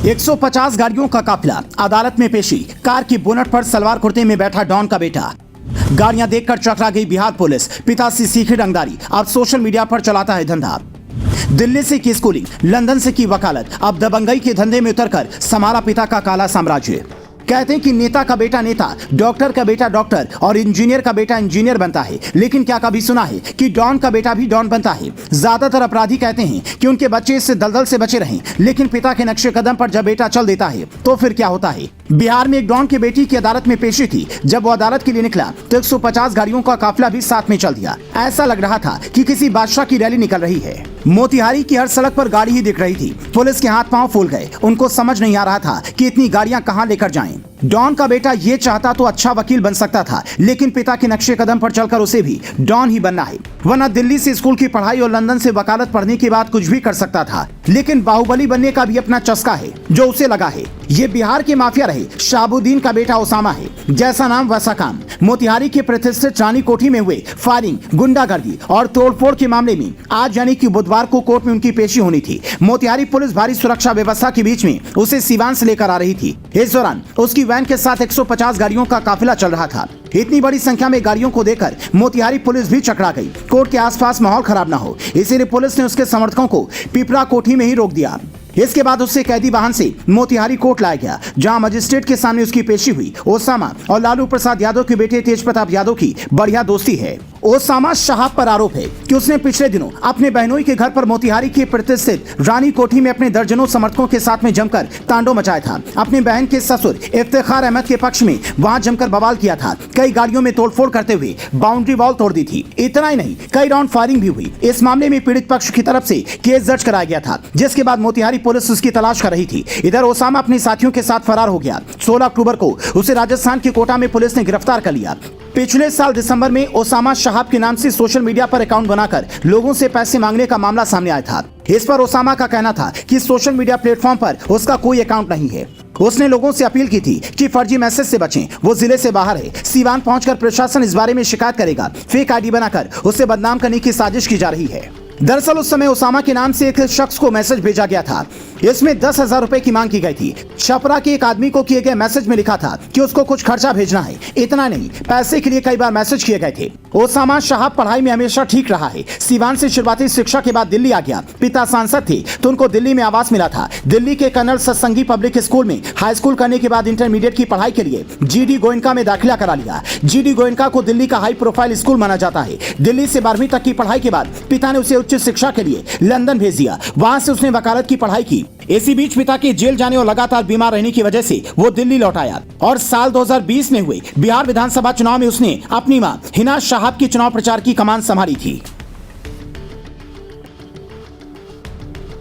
150 गाड़ियों का काफिला अदालत में पेशी। कार की बोनट पर सलवार कुर्ते में बैठा डॉन का बेटा। गाड़ियां देखकर चकरा गई बिहार पुलिस। पिता से सीखी रंगदारी, अब सोशल मीडिया पर चलाता है धंधा। दिल्ली से की स्कूलिंग, लंदन से की वकालत, अब दबंगई के धंधे में उतरकर संभाला पिता का काला साम्राज्य। कहते हैं कि नेता का बेटा नेता, डॉक्टर का बेटा डॉक्टर और इंजीनियर का बेटा इंजीनियर बनता है, लेकिन क्या कभी सुना है कि डॉन का बेटा भी डॉन बनता है? ज्यादातर अपराधी कहते हैं कि उनके बच्चे इससे दलदल से बचे रहें, लेकिन पिता के नक्शे कदम पर जब बेटा चल देता है तो फिर क्या होता है? बिहार में एक डॉन की बेटी की अदालत में पेशी थी। जब वो अदालत के लिए निकला तो 150 गाड़ियों का काफिला भी साथ में चल दिया। ऐसा लग रहा था कि किसी बादशाह की रैली निकल रही है। मोतिहारी की हर सड़क पर गाड़ी ही दिख रही थी। पुलिस के हाथ पांव फूल गए। उनको समझ नहीं आ रहा था कि इतनी गाड़ियां कहां लेकर जाएं। डॉन का बेटा ये चाहता तो अच्छा वकील बन सकता था, लेकिन पिता के नक्शे कदम पर चलकर उसे भी डॉन ही बनना है। वरना दिल्ली से स्कूल की पढ़ाई और लंदन से वकालत पढ़ने के बाद कुछ भी कर सकता था, लेकिन बाहुबली बनने का भी अपना चस्का है जो उसे लगा है। ये बिहार के माफिया रहे शाहबुद्दीन का बेटा ओसामा है। जैसा नाम वैसा काम। मोतिहारी के प्रतिष्ठित रानी कोठी में हुए फायरिंग, गुंडागर्दी और तोड़फोड़ के मामले में आज यानी कि बुधवार को कोर्ट में उनकी पेशी होनी थी। मोतिहारी पुलिस भारी सुरक्षा व्यवस्था के बीच में उसे सीवान से लेकर आ रही थी। इस दौरान उसकी वैन के साथ 150 गाड़ियों का काफिला चल रहा था। इतनी बड़ी संख्या में गाड़ियों को देखकर मोतिहारी पुलिस भी चकरा गई। कोर्ट के आसपास माहौल खराब न हो, इसीलिए पुलिस ने उसके समर्थकों को पिपरा कोठी में ही रोक दिया। इसके बाद उससे कैदी वाहन से मोतिहारी कोर्ट लाया गया, जहां मजिस्ट्रेट के सामने उसकी पेशी हुई। ओसामा और लालू प्रसाद यादव के बेटे तेज प्रताप यादव की बढ़िया दोस्ती है। ओसामा शहाब पर आरोप है कि उसने पिछले दिनों अपने बहनोई के घर पर मोतिहारी के प्रतिष्ठित रानी कोठी में अपने दर्जनों समर्थकों के साथ में जमकर तांडव मचाया था। अपनी बहन के ससुर इफ्तिखार अहमद के पक्ष में वहां जमकर बवाल किया था। कई गाड़ियों में तोड़फोड़ करते हुए बाउंड्री वॉल तोड़ दी थी। इतना ही नहीं, कई राउंड फायरिंग भी हुई। इस मामले में पीड़ित पक्ष की तरफ से केस दर्ज कराया गया था, जिसके बाद मोतिहारी पुलिस उसकी तलाश कर रही थी। इधर ओसामा अपने साथियों के साथ फरार हो गया। 16 अक्टूबर को उसे राजस्थान के कोटा में पुलिस ने गिरफ्तार कर लिया। पिछले साल दिसंबर में ओसामा शहाब के नाम से सोशल मीडिया पर अकाउंट बनाकर लोगों से पैसे मांगने का मामला सामने आया था। इस पर ओसामा का कहना था कि सोशल मीडिया प्लेटफॉर्म पर उसका कोई अकाउंट नहीं है। उसने लोगों से अपील की थी कि फर्जी मैसेज से बचें। वो जिले से बाहर है। सीवान पहुंचकर प्रशासन इस बारे में शिकायत करेगा। फेक आईडी बनाकर उसे बदनाम करने की साजिश की जा रही है। दरअसल उस समय ओसामा के नाम से एक शख्स को मैसेज भेजा गया था। इसमें 10,000 रुपए की मांग की गई थी। छपरा के एक आदमी को किए गए मैसेज में लिखा था कि उसको कुछ खर्चा भेजना है। इतना नहीं, पैसे के लिए कई बार मैसेज किए गए थे। ओसामा शहाब पढ़ाई में हमेशा ठीक रहा है। सीवान से शुरुआती शिक्षा के बाद दिल्ली आ गया। पिता सांसद थे तो उनको दिल्ली में आवास मिला था। दिल्ली के कर्नल सत्संगी पब्लिक स्कूल में हाई स्कूल करने के बाद इंटरमीडिएट की पढ़ाई के लिए GD गोयनका में दाखिला करा लिया। GD गोयनका को दिल्ली का हाई प्रोफाइल स्कूल माना जाता है। दिल्ली से 12वीं तक की पढ़ाई के बाद पिता ने उसे उच्च शिक्षा के लिए लंदन भेज दिया। वहां से उसने वकालत की पढ़ाई की। इसी बीच पिता के जेल जाने और लगातार बीमार रहने की वजह से वो दिल्ली लौट आया और साल 2020 में हुए बिहार विधानसभा चुनाव में उसने अपनी मां हिना शहाब की चुनाव प्रचार की कमान संभाली थी।